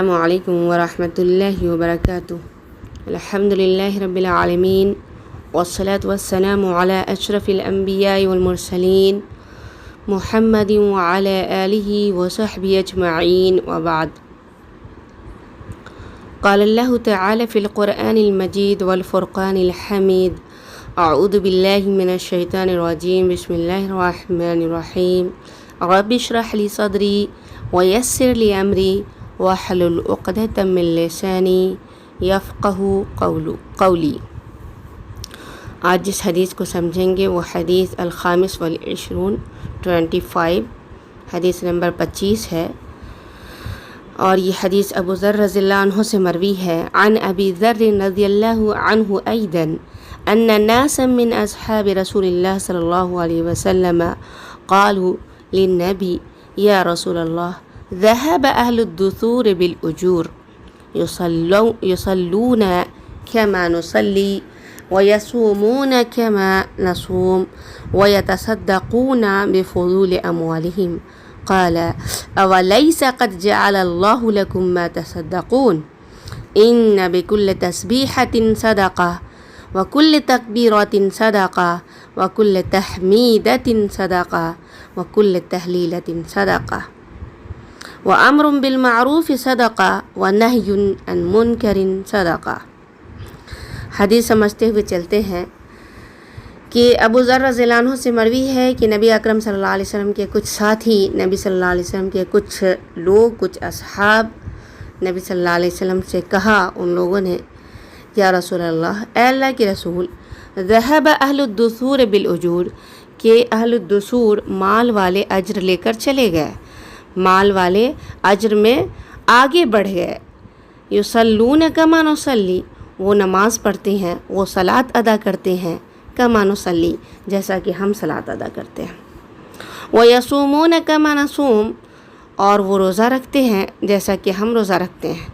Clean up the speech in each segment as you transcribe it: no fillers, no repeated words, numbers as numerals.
السلام علیکم ورحمۃ اللہ وبرکاتہ۔ الحمد للہ رب العالمین والصلاة والسلام علی اشرف الانبیاء والمرسلین محمد وعلی آلہ وصحبہ اجمعین وبعد۔ قال اللہ تعالی فی القرآن المجید والفرقان الحمید، اعوذ باللہ من الشیطان الرجیم، بسم اللہ الرحمن الرحیم، رب اشرح لی صدری ویسر لی امری واحلل عقدۃ من لسانی یفقہوا قولی۔ آج جس حدیث کو سمجھیں گے وہ حدیث الخامس والعشرون 25، حدیث نمبر 25 ہے، اور یہ حدیث ابو ذر رضی اللہ عنہ سے مروی ہے۔ عن ابی ذر رضی اللہ عنہ ایضا ان ناسا من اصحاب رسول اللہ صلی اللہ علیہ وسلم قالوا للنبی یا رسول اللہ ذهب أهل الدثور بالأجور يصلون كما نصلي ويصومون كما نصوم ويتصدقون بفضول أموالهم، قال أوليس قد جعل الله لكم ما تصدقون؟ إن بكل تسبيحة صدقة وكل تكبيرة صدقة وكل تحميدة صدقة وكل تهليلة صدقة وامر بالمعروف صدقہ ونہی عن منکر صدقہ۔ حدیث سمجھتے ہوئے چلتے ہیں کہ ابو ذر رضی اللہ عنہ سے مروی ہے کہ نبی اکرم صلی اللہ علیہ وسلم کے کچھ ساتھی، نبی صلی اللہ علیہ وسلم کے کچھ لوگ، کچھ اصحاب نبی صلی اللہ علیہ وسلم سے کہا، ان لوگوں نے، یا رسول اللہ، اے اللہ کے رسول، ذہب اہل الدثور بالاجور، کہ اہل الدثور مال والے اجر لے کر چلے گئے، مال والے اجر میں آگے بڑھ گئے۔ یصلون کما نصلی، وہ نماز پڑھتے ہیں، وہ صلاۃ ادا کرتے ہیں، کما نصلی، جیسا کہ ہم صلاۃ ادا کرتے ہیں۔ ویصومون کما نصوم، اور وہ روزہ رکھتے ہیں جیسا کہ ہم روزہ رکھتے ہیں۔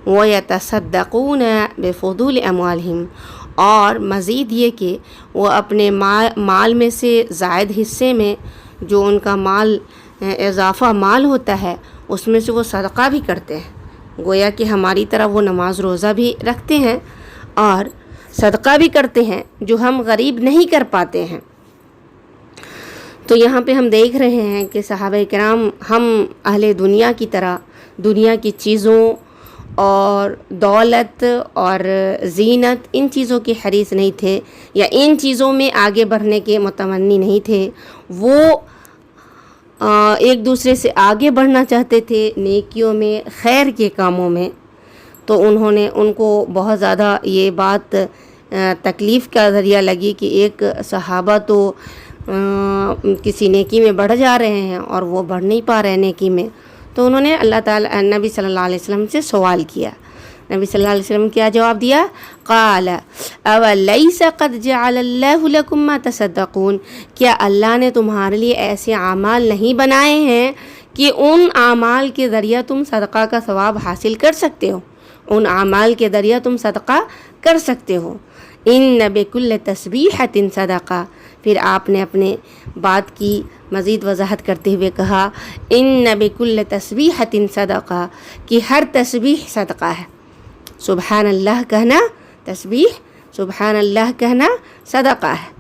ویتصدقون بفضول اموالہم، اور مزید یہ کہ وہ اپنے مال میں سے زائد حصے میں، جو ان کا مال اضافہ مال ہوتا ہے، اس میں سے وہ صدقہ بھی کرتے ہیں۔ گویا کہ ہماری طرح وہ نماز روزہ بھی رکھتے ہیں اور صدقہ بھی کرتے ہیں، جو ہم غریب نہیں کر پاتے ہیں۔ تو یہاں پہ ہم دیکھ رہے ہیں کہ صحابہ کرام ہم اہل دنیا کی طرح دنیا کی چیزوں اور دولت اور زینت، ان چیزوں کے حریص نہیں تھے، یا ان چیزوں میں آگے بڑھنے کے متمنی نہیں تھے۔ وہ ایک دوسرے سے آگے بڑھنا چاہتے تھے نیکیوں میں، خیر کے کاموں میں۔ تو انہوں نے، ان کو بہت زیادہ یہ بات تکلیف کا ذریعہ لگی کہ ایک صحابہ تو کسی نیکی میں بڑھ جا رہے ہیں اور وہ بڑھ نہیں پا رہے نیکی میں۔ تو انہوں نے اللہ تعالیٰ نبی صلی اللہ علیہ وسلم سے سوال کیا۔ نبی صلی اللہ علیہ وسلم کیا جواب دیا؟ قال اولیس قد جعل اللہ لکم ما تصدقون، کیا اللہ نے تمہارے لیے ایسے اعمال نہیں بنائے ہیں کہ ان اعمال کے ذریعہ تم صدقہ کا ثواب حاصل کر سکتے ہو، ان اعمال کے ذریعہ تم صدقہ کر سکتے ہو۔ ان بکل تسبیحۃ صدقہ، پھر آپ نے اپنے بات کی مزید وضاحت کرتے ہوئے کہا، ان بکل تسبیحۃ صدقہ، کہ ہر تسبیح صدقہ ہے۔ سبحان اللہ کہنا تسبیح، سبحان اللہ کہنا صدقہ ہے۔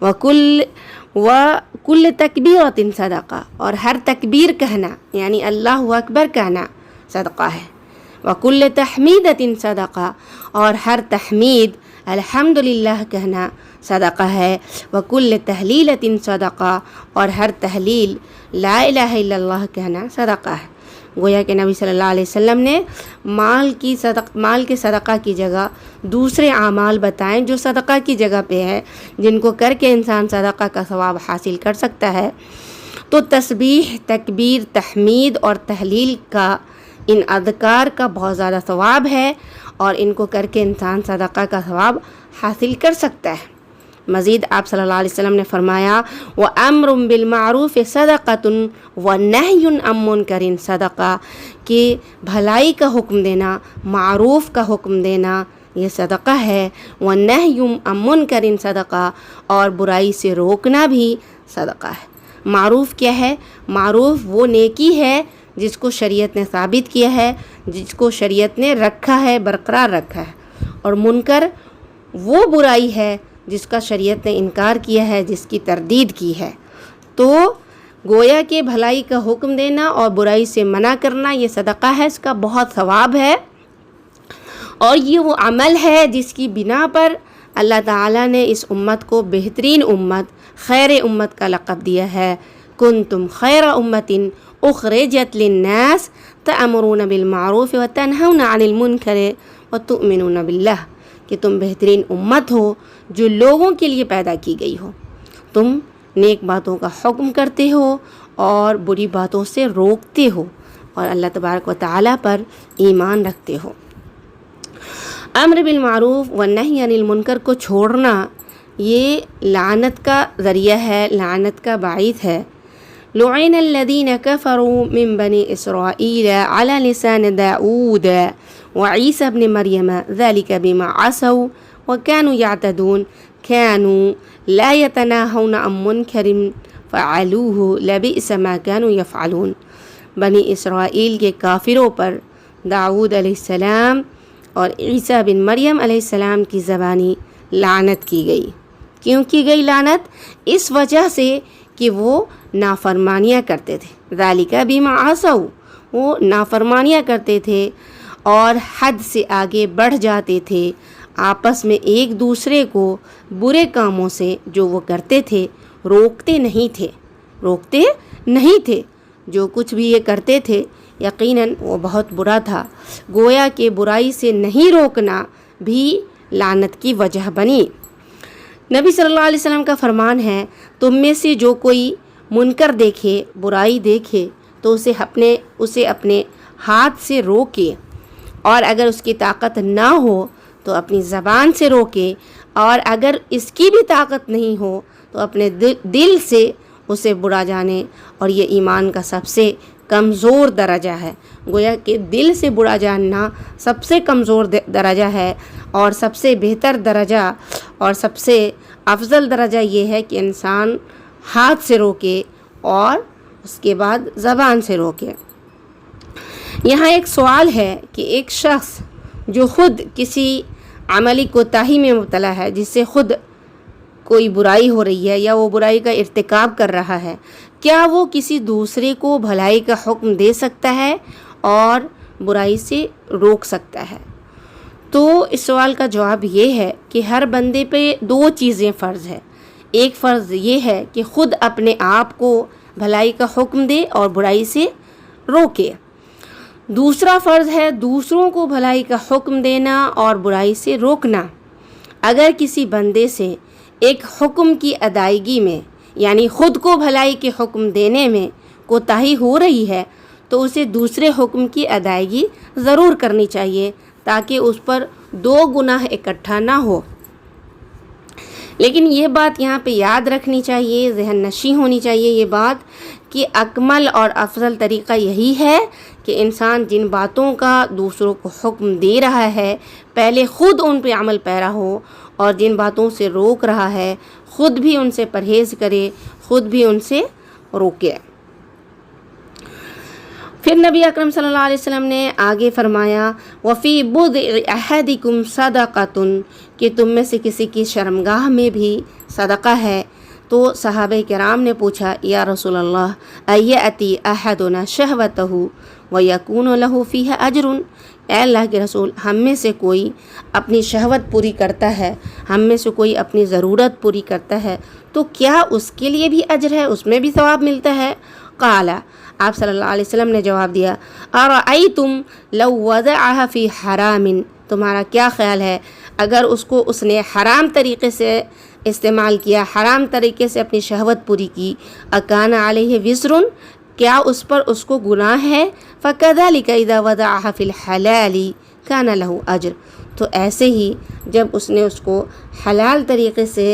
وکل تکبیرۃ صدقہ، اور ہر تکبیر کہنا یعنی اللہ اکبر کہنا صدقہ ہے۔ وکل تحمیدۃ صدقہ، اور ہر تحمید الحمدللہ کہنا صدقہ ہے۔ وکل تہلیلۃ صدقہ، اور ہر تہلیل لا الہ الا اللہ کہنا صدقہ ہے۔ گویا کہ نبی صلی اللہ علیہ وسلم نے مال کے صدقہ کی جگہ دوسرے اعمال بتائیں جو صدقہ کی جگہ پہ ہے، جن کو کر کے انسان صدقہ کا ثواب حاصل کر سکتا ہے۔ تو تسبیح، تکبیر، تحمید اور تہلیل کا، ان اذکار کا بہت زیادہ ثواب ہے، اور ان کو کر کے انسان صدقہ کا ثواب حاصل کر سکتا ہے۔ مزید آپ صلی اللہ علیہ وسلم نے فرمایا، وَأَمْرٌ بِالْمَعْرُوفِ صَدَقَةٌ وَنَهْيٌ عَنْ مُنْكَرٍ صَدَقَةٌ، کہ بھلائی کا حکم دینا، معروف کا حکم دینا، یہ صدقہ ہے۔ وَنَهْيٌ عَنْ مُنْكَرٍ صَدَقَةٌ، اور برائی سے روکنا بھی صدقہ ہے۔ معروف کیا ہے؟ معروف وہ نیکی ہے جس کو شریعت نے ثابت کیا ہے، جس کو شریعت نے رکھا ہے، برقرار رکھا ہے، اور منکر وہ برائی ہے جس کا شریعت نے انکار کیا ہے، جس کی تردید کی ہے۔ تو گویا کہ بھلائی کا حکم دینا اور برائی سے منع کرنا یہ صدقہ ہے، اس کا بہت ثواب ہے، اور یہ وہ عمل ہے جس کی بنا پر اللہ تعالیٰ نے اس امت کو بہترین امت، خیر امت کا لقب دیا ہے۔ کنتم خیر امت اخرجت للناس تأمرون بالمعروف وتنہون عن المنکر وتؤمنون باللہ، کہ تم بہترین امت ہو جو لوگوں کے لیے پیدا کی گئی ہو، تم نیک باتوں کا حکم کرتے ہو اور بری باتوں سے روکتے ہو، اور اللہ تبارک و تعالیٰ پر ایمان رکھتے ہو۔ امر بالمعروف والنہی عن المنکر کو چھوڑنا یہ لعنت کا ذریعہ ہے، لعنت کا باعث ہے۔ لعن الذین کفروا من بنی اسرائیل علی لسان داؤد وعیسی ابن مریم ذلک بما عصوا وکانوا یعتدون كانوا لا يتناهون عن منکر فعلوه لبئس ما كانوا يفعلون۔ بنی اسرائیل کے کافروں پر داؤد علیہ السلام اور عیسیٰ بن مریم علیہ السلام کی زبانی لعنت کی گئی۔ کیوں کی گئی لعنت؟ اس وجہ سے کہ وہ نافرمانیاں کرتے تھے۔ ذالک بما عصوا، وہ نافرمانیاں کرتے تھے اور حد سے آگے بڑھ جاتے تھے، آپس میں ایک دوسرے کو برے کاموں سے جو وہ کرتے تھے روکتے نہیں تھے۔ جو کچھ بھی یہ کرتے تھے یقیناً وہ بہت برا تھا، گویا کہ برائی سے نہیں روکنا بھی لعنت کی وجہ بنی۔ نبی صلی اللہ علیہ وسلم کا فرمان ہے، تم میں سے جو کوئی منکر دیکھے، برائی دیکھے، تو اسے اپنے ہاتھ سے روکے، اور اگر اس کی طاقت نہ ہو تو اپنی زبان سے روکے، اور اگر اس کی بھی طاقت نہیں ہو تو اپنے دل سے اسے برا جانے، اور یہ ایمان کا سب سے کمزور درجہ ہے۔ گویا کہ دل سے برا جاننا سب سے کمزور درجہ ہے، اور سب سے بہتر درجہ اور سب سے افضل درجہ یہ ہے کہ انسان ہاتھ سے روکے اور اس کے بعد زبان سے روکے۔ یہاں ایک سوال ہے کہ ایک شخص جو خود کسی عملی کوتاہی میں مبتلا ہے، جس سے خود کوئی برائی ہو رہی ہے یا وہ برائی کا ارتکاب کر رہا ہے، کیا وہ کسی دوسرے کو بھلائی کا حکم دے سکتا ہے اور برائی سے روک سکتا ہے؟ تو اس سوال کا جواب یہ ہے کہ ہر بندے پہ دو چیزیں فرض ہے۔ ایک فرض یہ ہے کہ خود اپنے آپ کو بھلائی کا حکم دے اور برائی سے روکے۔ دوسرا فرض ہے دوسروں کو بھلائی کا حکم دینا اور برائی سے روکنا۔ اگر کسی بندے سے ایک حکم کی ادائیگی میں، یعنی خود کو بھلائی کے حکم دینے میں کوتاہی ہو رہی ہے، تو اسے دوسرے حکم کی ادائیگی ضرور کرنی چاہیے، تاکہ اس پر دو گناہ اکٹھا نہ ہو۔ لیکن یہ بات یہاں پہ یاد رکھنی چاہیے، ذہن نشیں ہونی چاہیے یہ بات کہ اکمل اور افضل طریقہ یہی ہے کہ انسان جن باتوں کا دوسروں کو حکم دے رہا ہے پہلے خود ان پہ عمل پیرا ہو، اور جن باتوں سے روک رہا ہے خود بھی ان سے پرہیز کرے، خود بھی ان سے روکے۔ پھر نبی اکرم صلی اللہ علیہ وسلم نے آگے فرمایا، وَفِي بُضْعِ أَحَدِكُمْ صَدَقَةٌ، کہ تم میں سے کسی کی شرمگاہ میں بھی صدقہ ہے۔ تو صحابہ کرام نے پوچھا، یا رسول اللہ أَيَأْتِي أَحَدُنَا شَهْوَتَهُ وَيَكُونُ لَهُ فِيهَا أَجْرٌ، اے اللہ کے رسول، ہم میں سے کوئی اپنی شہوت پوری کرتا ہے، ہم میں سے کوئی اپنی ضرورت پوری کرتا ہے، تو کیا اس کے لیے بھی اجر ہے، اس میں بھی ثواب ملتا ہے؟ قال، آپ صلی اللہ علیہ وسلم نے جواب دیا، ارأیتم لو وضعها فی حرام، تمہارا کیا خیال ہے اگر اس نے حرام طریقے سے استعمال کیا، حرام طریقے سے اپنی شہوت پوری کی، اکان علیہ وزر، کیا اس پر اس کو گناہ ہے؟ فَكَذَلِكَ إِذَا وَضَعَهَا فِي الْحَلَالِ كَانَ لَهُ أَجْرٌ، تو ایسے ہی جب اس نے اس کو حلال طریقے سے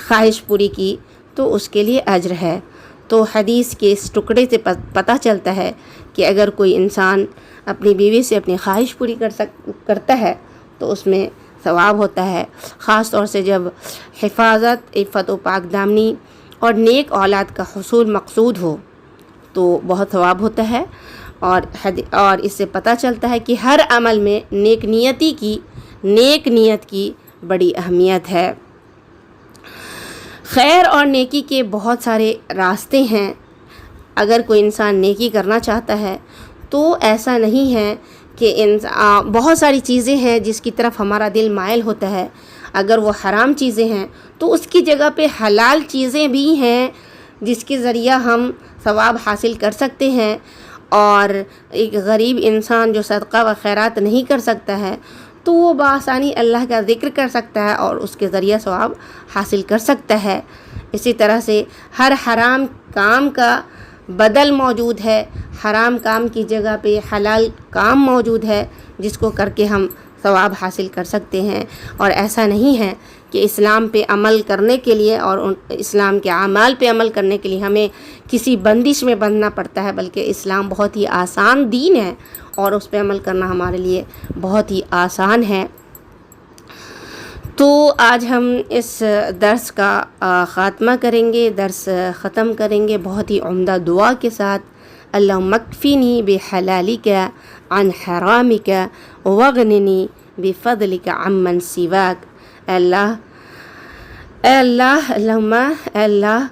خواہش پوری کی تو اس کے لیے اجر ہے۔ تو حدیث کے اس ٹکڑے سے پتہ چلتا ہے کہ اگر کوئی انسان اپنی بیوی سے اپنی خواہش پوری کرتا ہے تو اس میں ثواب ہوتا ہے، خاص طور سے جب حفاظت، عفت و پاک دامنی اور نیک اولاد کا حصول مقصود ہو تو بہت ثواب ہوتا ہے۔ اور اس سے پتہ چلتا ہے کہ ہر عمل میں نیک نیت کی بڑی اہمیت ہے۔ خیر اور نیکی کے بہت سارے راستے ہیں۔ اگر کوئی انسان نیکی کرنا چاہتا ہے تو ایسا نہیں ہے کہ بہت ساری چیزیں ہیں جس کی طرف ہمارا دل مائل ہوتا ہے۔ اگر وہ حرام چیزیں ہیں تو اس کی جگہ پہ حلال چیزیں بھی ہیں جس کے ذریعہ ہم ثواب حاصل کر سکتے ہیں۔ اور ایک غریب انسان جو صدقہ و خیرات نہیں کر سکتا ہے تو وہ بآسانی اللہ کا ذکر کر سکتا ہے اور اس کے ذریعہ ثواب حاصل کر سکتا ہے۔ اسی طرح سے ہر حرام کام کا بدل موجود ہے، حرام کام کی جگہ پہ حلال کام موجود ہے جس کو کر کے ہم ثواب حاصل کر سکتے ہیں۔ اور ایسا نہیں ہے کہ اسلام پہ عمل کرنے کے لیے اور اسلام کے اعمال پہ عمل کرنے کے لیے ہمیں کسی بندش میں بندھنا پڑتا ہے، بلکہ اسلام بہت ہی آسان دین ہے اور اس پہ عمل کرنا ہمارے لیے بہت ہی آسان ہے۔ تو آج ہم اس درس کا خاتمہ کریں گے، درس ختم کریں گے بہت ہی عمدہ دعا کے ساتھ۔ اللہم اکفنی بحلالک عن حرامک واغننی بفضلک عمن سواک۔ اے اللہ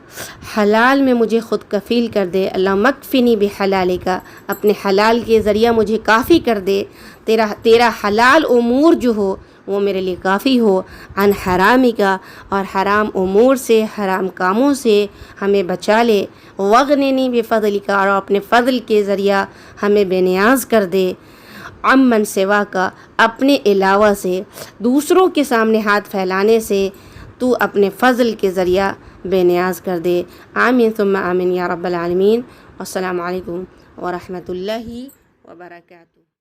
حلال میں مجھے خود کفیل کر دے۔ اللہم اکفنی بحلالک، اپنے حلال کے ذریعہ مجھے کافی کر دے۔ تیرا حلال امور جو ہو وہ میرے لیے کافی ہو۔ عن حرامک، اور حرام امور سے، حرام کاموں سے ہمیں بچا لے۔ واغننی بفضلک، اور اپنے فضل کے ذریعہ ہمیں بے نیاز کر دے۔ عمن سواک، اپنے علاوہ سے، دوسروں کے سامنے ہاتھ پھیلانے سے تو اپنے فضل کے ذریعہ بے نیاز کر دے۔ آمین ثم آمین یا رب العالمین۔ والسلام علیکم ورحمۃ اللہ وبرکاتہ۔